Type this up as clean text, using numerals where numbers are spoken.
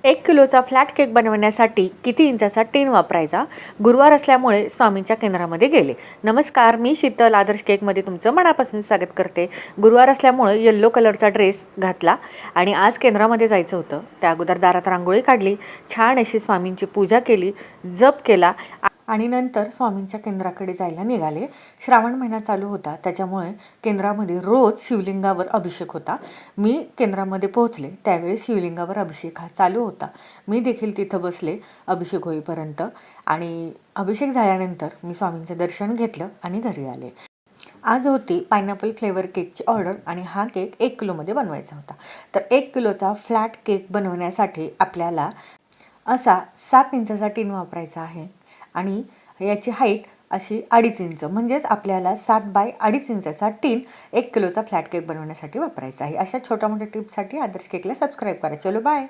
1 किलोचा flat cake बनवण्यासाठी किती इंचाचा टीन वापरायचा? गुरुवार असल्यामुळे स्वामींच्या केंद्रामध्ये गेले. नमस्कार, मी शीतल आदर्श केकमध्ये तुमचं मनापासून स्वागत करते. गुरुवार असल्यामुळे येल्लो कलरचा ड्रेस घातला आणि आज केंद्रामध्ये जायचं होतं. त्या अगोदर दारात रांगोळी काढली, छान अशी स्वामींची पूजा केली, जप केला आणि नंतर स्वामींच्या केंद्राकडे जायला निघाले. श्रावण महिना चालू होता, त्याच्यामुळे केंद्रामध्ये रोज शिवलिंगावर अभिषेक होता. मी केंद्रामध्ये पोहोचले त्यावेळी शिवलिंगावर अभिषेक हा चालू होता. मी देखील तिथं बसले अभिषेक होईपर्यंत आणि अभिषेक झाल्यानंतर मी स्वामींचं दर्शन घेतलं आणि घरी आले. आज होती पायनॅपल फ्लेवर केकची ऑर्डर आणि हा केक 1 किलोमध्ये बनवायचा होता. तर 1 किलोचा फ्लॅट केक बनवण्यासाठी आपल्याला असा 7 इंचाचा टीन वापरायचा आहे आणि याची हाईट अशी 2.5 इंच, म्हणजेच आपल्याला 7 बाय 2.5 इंचाचा टीन 1 किलोचा फ्लॅट केक बनवण्यासाठी वापरायचा आहे. अशा छोट्या मोठ्या टिप्ससाठी आदर्श केकला सबस्क्राईब करा. चलो बाय.